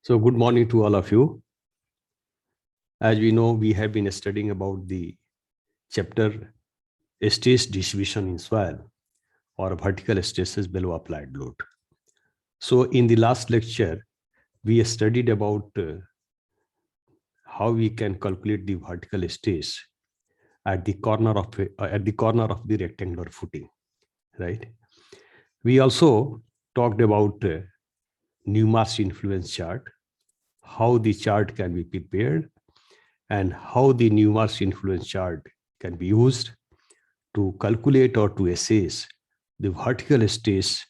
So good morning to all of you. As we know, we have been studying about the chapter stress distribution in soil or vertical stresses below applied load. So in the last lecture, we studied about how we can calculate the vertical stress at the corner of the rectangular footing, right? We also talked about Newmark's influence chart, how the chart can be prepared, and how the Newmark's influence chart can be used to calculate or to assess the vertical stress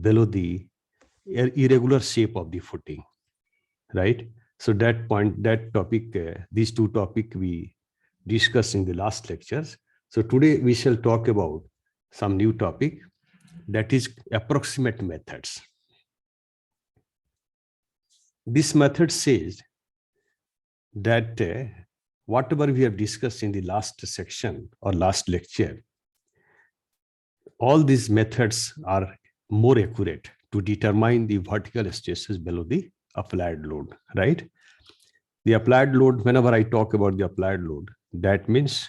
below the irregular shape of the footing, right? So that topic, these two topics we discussed in the last lectures. So today we shall talk about some new topic, that is approximate methods. This method says that whatever we have discussed in the last section or last lecture, all these methods are more accurate to determine the vertical stresses below the applied load, right? The applied load, whenever I talk about the applied load, that means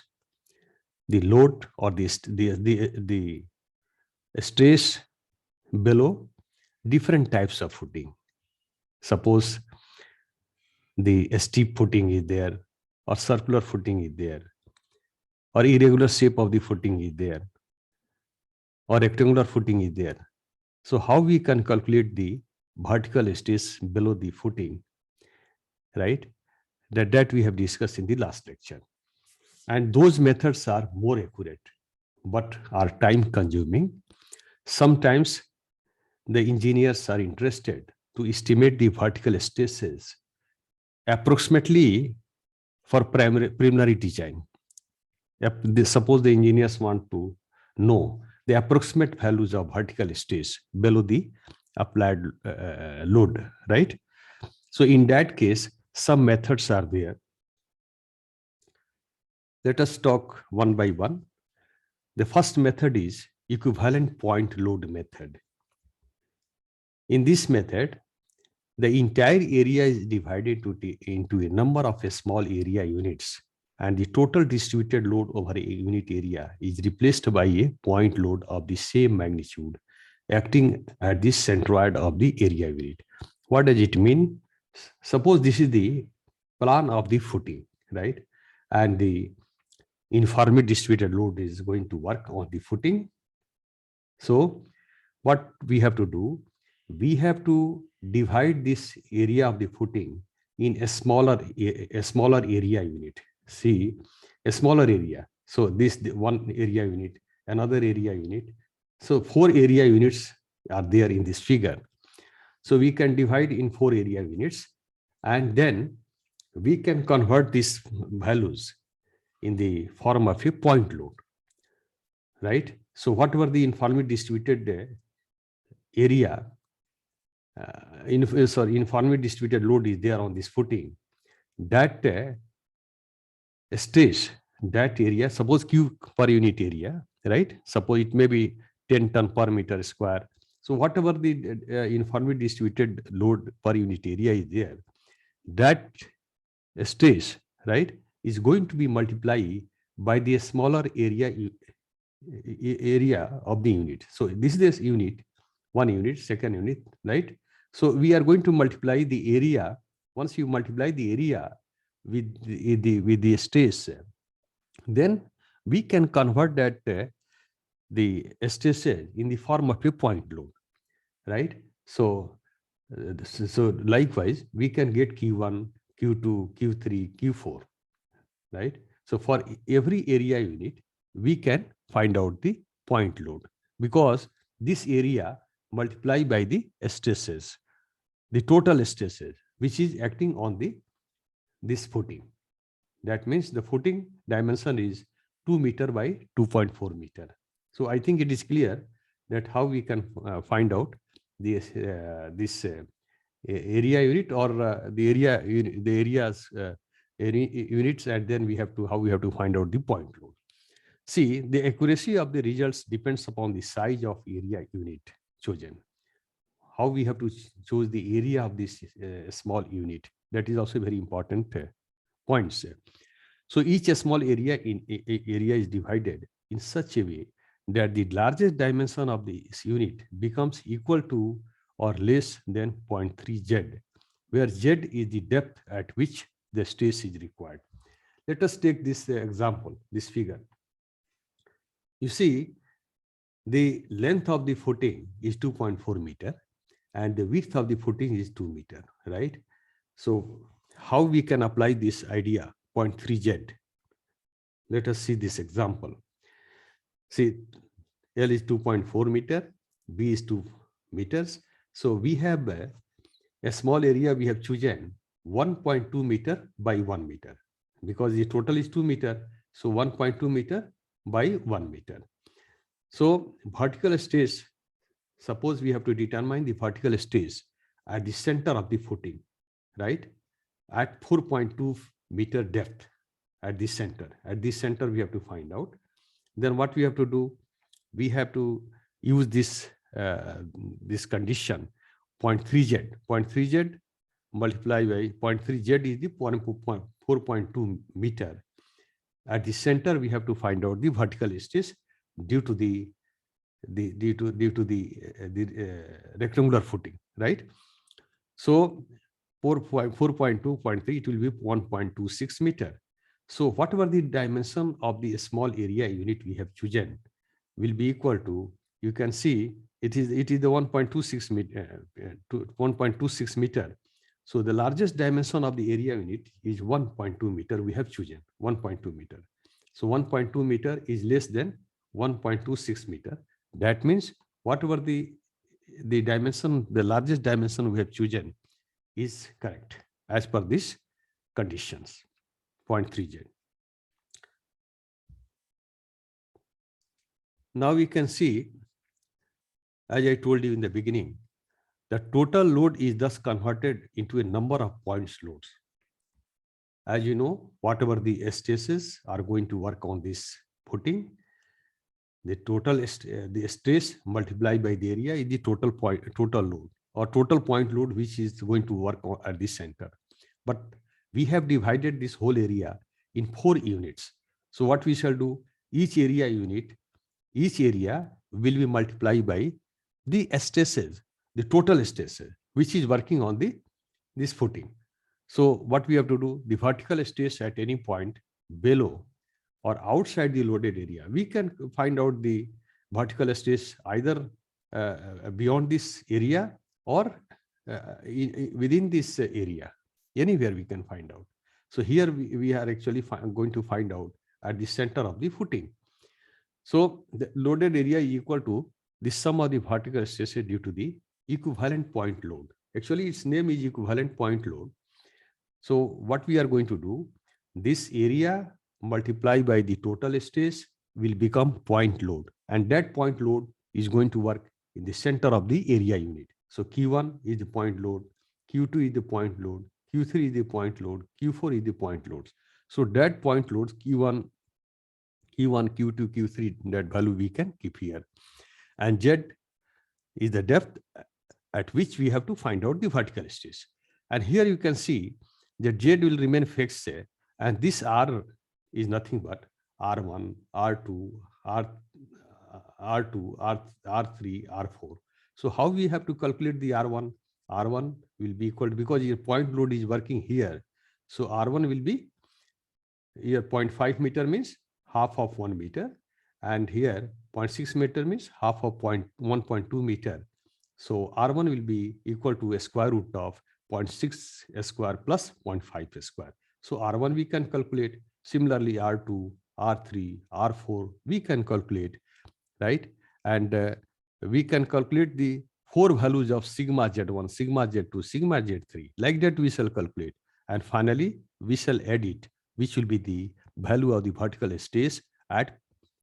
the load or the stress below different types of footing. Suppose the steep footing is there, or circular footing is there, or irregular shape of the footing is there, or rectangular footing is there. So how we can calculate the vertical stress below the footing, right? That we have discussed in the last lecture. And those methods are more accurate, but are time consuming. Sometimes the engineers are interested to estimate the vertical stresses approximately for preliminary design. Suppose the engineers want to know the approximate values of vertical stress below the applied load, right? So in that case, some methods are there. Let us talk one by one. The first method is equivalent point load method. In this method, the entire area is divided into a number of small area units, and the total distributed load over a unit area is replaced by a point load of the same magnitude acting at the centroid of the area unit. What does it mean? Suppose this is the plan of the footing, right? And the uniformly distributed load is going to work on the footing. So what we have to do, we have to divide this area of the footing in a smaller area unit. See, a smaller area. So this one area unit, another area unit. So 4 area units are there in this figure. So we can divide in 4 area units, and then we can convert these values in the form of a point load, right? So whatever the uniformly distributed area, uniformly distributed load is there on this footing, that stress, that area, suppose Q per unit area, right? Suppose it may be 10 ton per meter square. So whatever the uniformly distributed load per unit area is there, that stress, right, is going to be multiplied by the smaller area of the unit. So this is this unit, one unit, second unit, right? So we are going to multiply the area. Once you multiply the area with the stress, then we can convert that the stress in the form of a point load, right? So so likewise, we can get Q1, Q2, Q3, Q4, right? So for every area unit, we can find out the point load, because this area multiplied by the stresses, the total stresses, which is acting on this footing. That means the footing dimension is 2 meter by 2.4 meter. So I think it is clear that how we can find out this area unit, or the areas units, and then how we have to find out the point load. See, the accuracy of the results depends upon the size of area unit chosen. how we have to choose the area of this small unit. That is also very important points. So each small area area is divided in such a way that the largest dimension of this unit becomes equal to or less than 0.3 Z, where Z is the depth at which the stress is required. Let us take this example, this figure. You see, the length of the footing is 2.4 meter and the width of the footing is 2 meter, right? So how we can apply this idea 0.3 Z? Let us see this example. See, L is 2.4 meter, B is 2 meters. So we have a small area we have chosen 1.2 meter by 1 meter because the total is 2 meter. So 1.2 meter by 1 meter. So vertical stress, suppose we have to determine the vertical stress at the center of the footing, right? At 4.2 meter depth at the center. At this center, we have to find out. Then what we have to do? We have to use this, this condition 0.3 Z. 0.3 Z multiplied by 0.3 Z is the 4.2 meter. At the center, we have to find out the vertical stress due to the rectangular footing, right? So 4.2.3, it will be 1.26 meter. So whatever the dimension of the small area unit we have chosen will be equal to, you can see it is the 1.26 meter to 1.26 meter. So the largest dimension of the area unit is 1.2 meter. We have chosen 1.2 meter. So 1.2 meter is less than 1.26 meter. That means whatever the dimension, the largest dimension we have chosen is correct as per these conditions, 0.3 Z. Now we can see, as I told you in the beginning, the total load is thus converted into a number of points loads. As you know, whatever the stresses are going to work on this footing, the total the stress multiplied by the area is the total load or total point load which is going to work at this center. But we have divided this whole area in 4 units. So what we shall do, each area unit, each area will be multiplied by the stresses, the total stresses, which is working on this footing. So what we have to do, the vertical stress at any point below or outside the loaded area, we can find out the vertical stress either beyond this area or within this area, anywhere we can find out. So here we are actually going to find out at the center of the footing. So the loaded area is equal to the sum of the vertical stresses due to the equivalent point load. Actually, its name is equivalent point load. So what we are going to do, this area multiplied by the total stress will become point load, and that point load is going to work in the center of the area unit. So Q1 is the point load, Q2 is the point load, Q3 is the point load, Q4 is the point loads. So that point loads Q1, Q2, Q3, that value we can keep here. And Z is the depth at which we have to find out the vertical stress. And here you can see that Z will remain fixed, and this R is nothing but R1, R2, R2, R3, R4. So how we have to calculate the R1? R1 will be equal to, because your point load is working here. So R1 will be here 0.5 meter means half of 1 meter. And here 0.6 meter means half of 1.2 meter. So R1 will be equal to a square root of 0.6 square plus 0.5 square. So R1 we can calculate. Similarly, R2, R3, R4 we can calculate, right? And we can calculate the 4 values of sigma Z1, sigma Z2, sigma Z3. Like that we shall calculate. And finally, we shall add it, which will be the value of the vertical stress at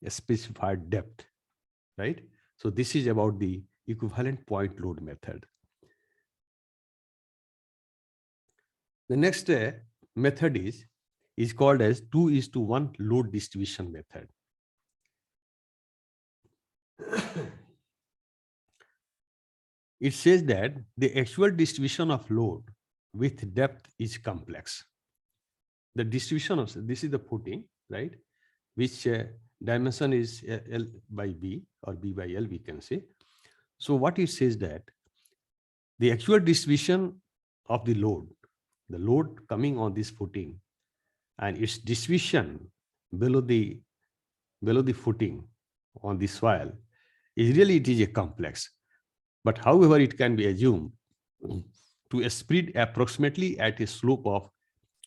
a specified depth, right? So this is about the equivalent point load method. The next method is called as 2:1 load distribution method. it says that the actual distribution of load with depth is complex. The distribution of this is the footing, right? Which dimension is L by B or B by L, we can say. So what it says that the actual distribution of the load coming on this footing and its distribution below the footing on the soil is really, it is a complex. But however, it can be assumed to spread approximately at a slope of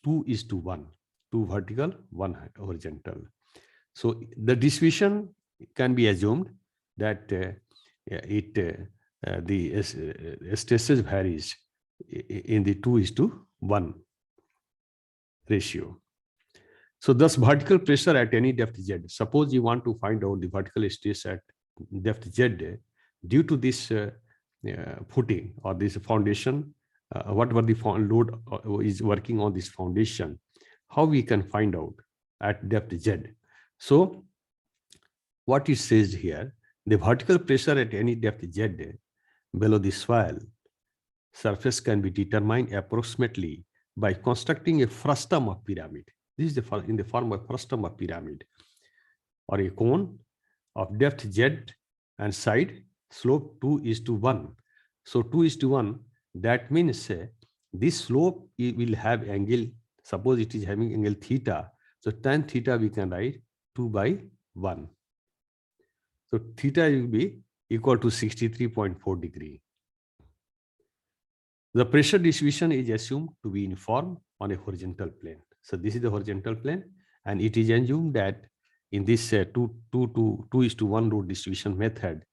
2:1, 2 vertical, 1 horizontal. So the distribution can be assumed that the stresses varies in the 2:1 ratio. So thus vertical pressure at any depth Z. Suppose you want to find out the vertical stress at depth Z due to this footing or this foundation, whatever the load is working on this foundation, how we can find out at depth Z. So what it says here, the vertical pressure at any depth Z below the soil surface can be determined approximately by constructing a frustum of pyramid. This is in the form of frustum of pyramid or a cone of depth Z and side slope 2:1. So 2:1, that means this slope will have angle, suppose it is having angle theta. So tan theta we can write 2/1. So theta will be equal to 63.4 degree. The pressure distribution is assumed to be uniform on a horizontal plane. So this is the horizontal plane, and it is assumed that in this 2:1 load distribution method,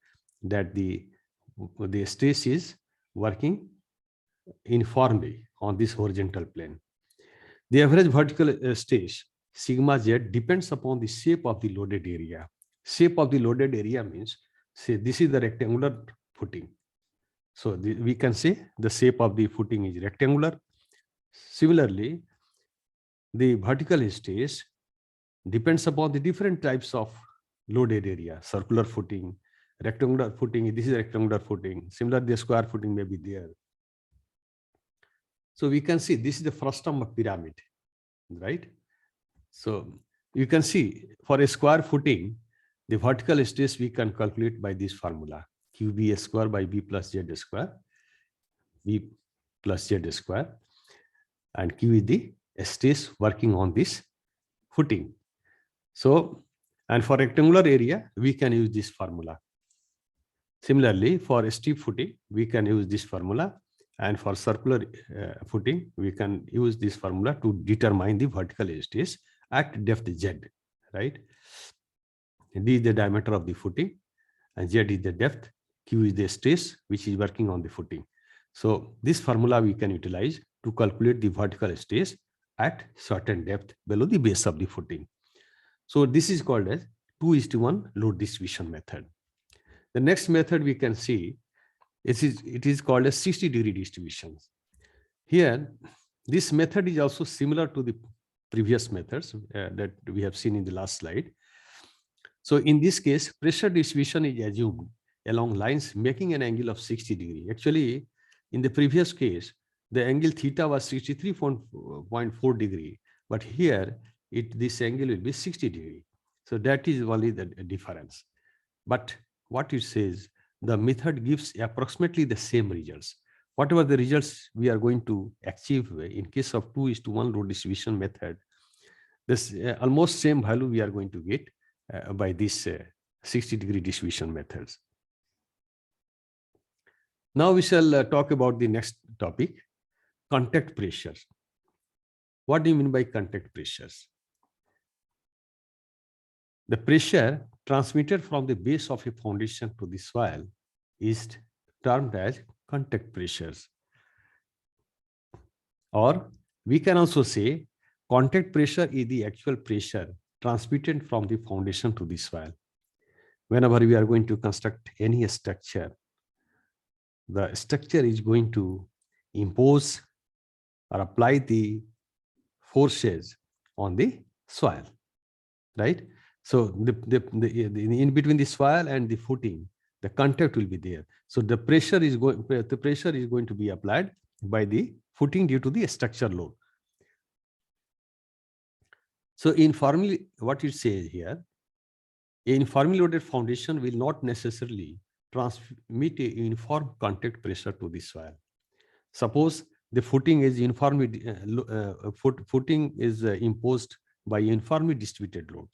that the stress is working uniformly on this horizontal plane. The average vertical stress sigma Z depends upon the shape of the loaded area. Shape of the loaded area means, say this is the rectangular footing. So we can say the shape of the footing is rectangular. Similarly, the vertical stress depends upon the different types of loaded area, circular footing, rectangular footing. This is rectangular footing. Similarly, the square footing may be there. So we can see this is the frustum of pyramid, right? So you can see for a square footing, the vertical stress we can calculate by this formula, QB square by B plus Z square, B plus Z square, and Q is the stress working on this footing. So, and for rectangular area, we can use this formula. Similarly, for a steep footing, we can use this formula. And for circular footing, we can use this formula to determine the vertical stress at depth Z, right? D is the diameter of the footing, and Z is the depth, Q is the stress which is working on the footing. So this formula we can utilize to calculate the vertical stress at certain depth below the base of the footing. So this is called as 2:1 load distribution method. The next method we can see, it is called a 60-degree distribution. Here, this method is also similar to the previous methods that we have seen in the last slide. So in this case, pressure distribution is assumed along lines making an angle of 60 degree. Actually, in the previous case, the angle theta was 63.4 degree, but here this angle will be 60 degree. So that is only the difference. But what it says, the method gives approximately the same results. Whatever the results we are going to achieve in case of 2:1 load distribution method, this almost same value we are going to get by this 60-degree distribution methods. Now we shall talk about the next topic, contact pressures. What do you mean by contact pressures? The pressure transmitted from the base of a foundation to the soil is termed as contact pressures. Or we can also say contact pressure is the actual pressure transmitted from the foundation to the soil. Whenever we are going to construct any structure, the structure is going to impose or apply the forces on the soil, right? So in between the soil and the footing, the contact will be there. So the pressure is going to be applied by the footing due to the structure load. So informally, what it says here, a informally loaded foundation will not necessarily transmit a uniform contact pressure to the soil. Suppose the footing is uniformly imposed by uniformly distributed load,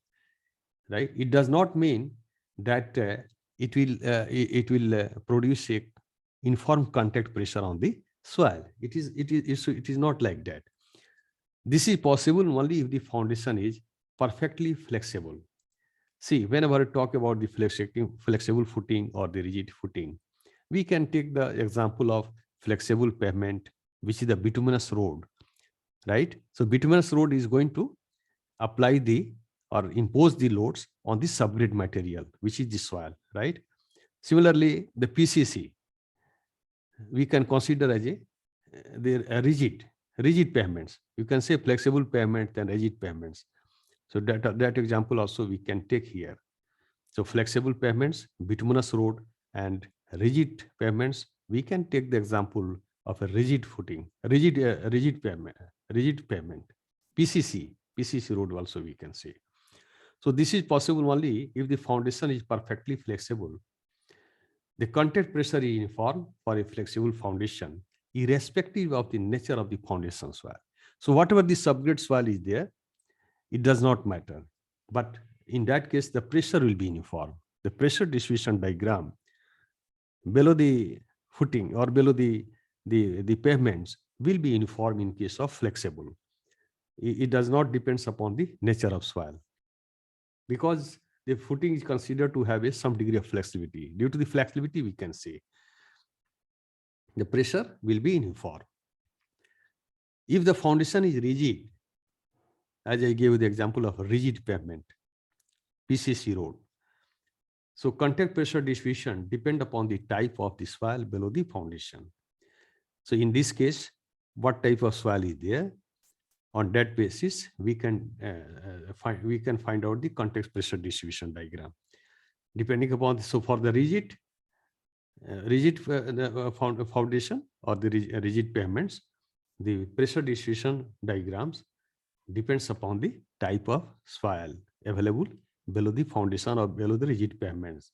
right? It does not mean that it will produce a uniform contact pressure on the soil. It is not like that. This is possible only if the foundation is perfectly flexible. See, whenever I talk about the flexible footing or the rigid footing, we can take the example of flexible pavement, which is the bituminous road, right? So bituminous road is going to apply or impose the loads on the subgrade material, which is the soil, right? Similarly, the PCC, we can consider as a rigid pavements. You can say flexible pavement and rigid pavements. So that example also we can take here. So flexible pavements, bituminous road, and rigid pavements, we can take the example of a rigid footing, rigid pavement, PCC road also we can say. So this is possible only if the foundation is perfectly flexible. The contact pressure is uniform for a flexible foundation, irrespective of the nature of the foundation soil. So whatever the subgrade soil is there, it does not matter. But in that case, the pressure will be uniform. The pressure distribution diagram below the footing or below the pavements will be uniform in case of flexible. It does not depend upon the nature of soil, because the footing is considered to have some degree of flexibility. Due to the flexibility, we can say the pressure will be uniform. If the foundation is rigid, as I gave you the example of a rigid pavement, PCC road, so contact pressure distribution depend upon the type of the soil below the foundation. So in this case, what type of soil is there? On that basis, we can find out the contact pressure distribution diagram. Depending upon so for the rigid foundation or the rigid pavements, the pressure distribution diagrams depends upon the type of soil available below the foundation or below the rigid pavements.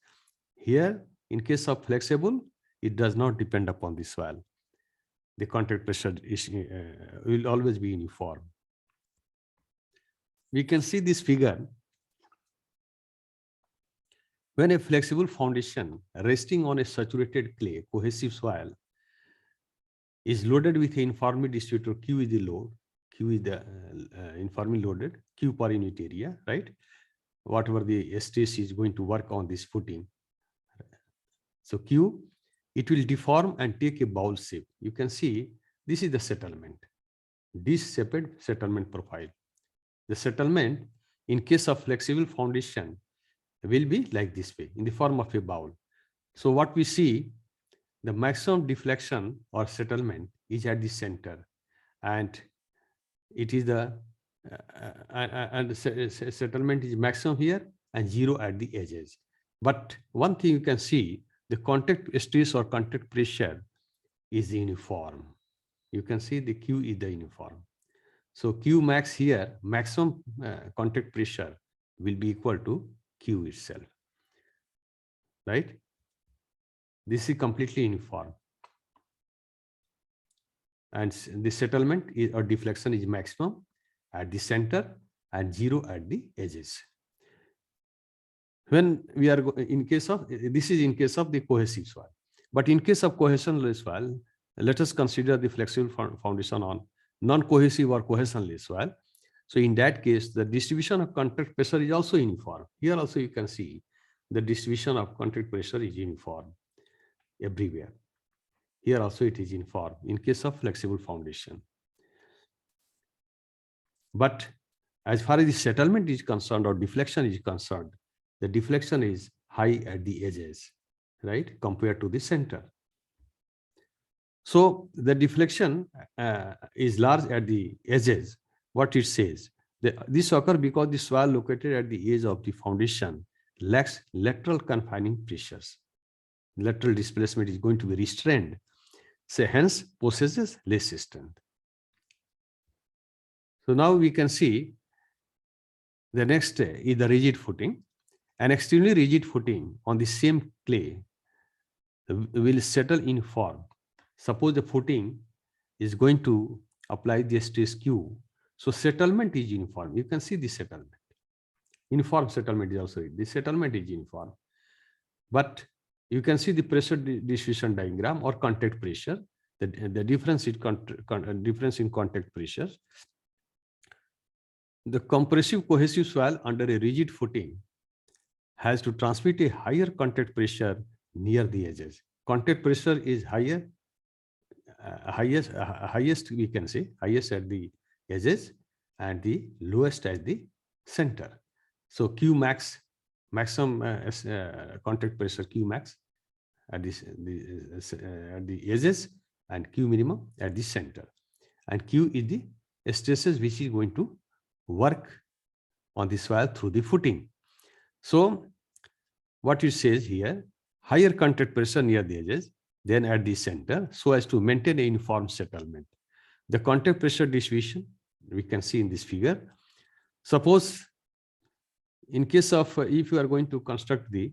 Here, in case of flexible, it does not depend upon the soil. The contact pressure will always be uniform. We can see this figure. When a flexible foundation resting on a saturated clay, cohesive soil, is loaded with a uniformly distributed Q is the load, Q is the uniformly loaded, Q per unit area, right? Whatever the stress is going to work on this footing. So Q, it will deform and take a bowl shape. You can see this is the settlement, this-shaped settlement profile. The settlement in case of flexible foundation will be like this way in the form of a bowl. So what we see, the maximum deflection or settlement is at the center, and it is the settlement is maximum here and zero at the edges. But one thing you can see, the contact stress or contact pressure is uniform. You can see the Q is the uniform. So Q max here, maximum contact pressure will be equal to Q itself, right? This is completely uniform. And the settlement is, or deflection is maximum at the center and zero at the edges. When we are in case of, this is in case of the cohesive soil. But in case of cohesionless soil, let us consider the flexible foundation on non-cohesive or cohesionless soil. So in that case, the distribution of contact pressure is also uniform. Here also you can see the distribution of contact pressure is uniform everywhere. Here also it is uniform in case of flexible foundation. But as far as the settlement is concerned or deflection is concerned, the deflection is high at the edges, right, compared to the center. So the deflection is large at the edges. What it says, this occurs because the soil located at the edge of the foundation lacks lateral confining pressures. lateral displacement is going to be restrained, so hence possesses less strength. So now we can see the next is the rigid footing. An extremely rigid footing on the same clay will settle in form. Suppose the footing is going to apply the stress Q. So settlement is uniform. You can see the settlement. Uniform settlement is also, the settlement is uniform. But you can see the pressure distribution diagram or contact pressure. The difference is difference in contact pressure. The compressive cohesive soil under a rigid footing has to transmit a higher contact pressure near the edges. Contact pressure is higher, highest we can say, highest at the edges and the lowest at the center. So Q max, maximum contact pressure Q max at the edges and Q minimum at the center. And Q is the stresses which is going to work on the soil through the footing. So what it says here, higher contact pressure near the edges than at the center so as to maintain a uniform settlement. The contact pressure distribution we can see in this figure. Suppose in case of if you are going to construct the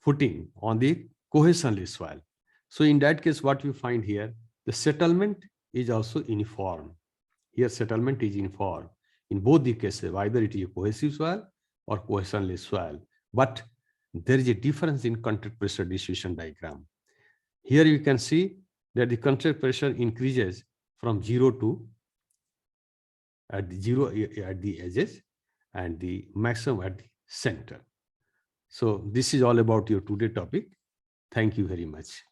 footing on the cohesionless soil. So in that case, what you find here, the settlement is also uniform. Here settlement is uniform in both the cases, either it is a cohesive soil or cohesionless soil. But there is a difference in contact pressure distribution diagram. Here you can see that the contact pressure increases from 0 to at the edges and the maximum at the center. So this is all about your today topic. Thank you very much.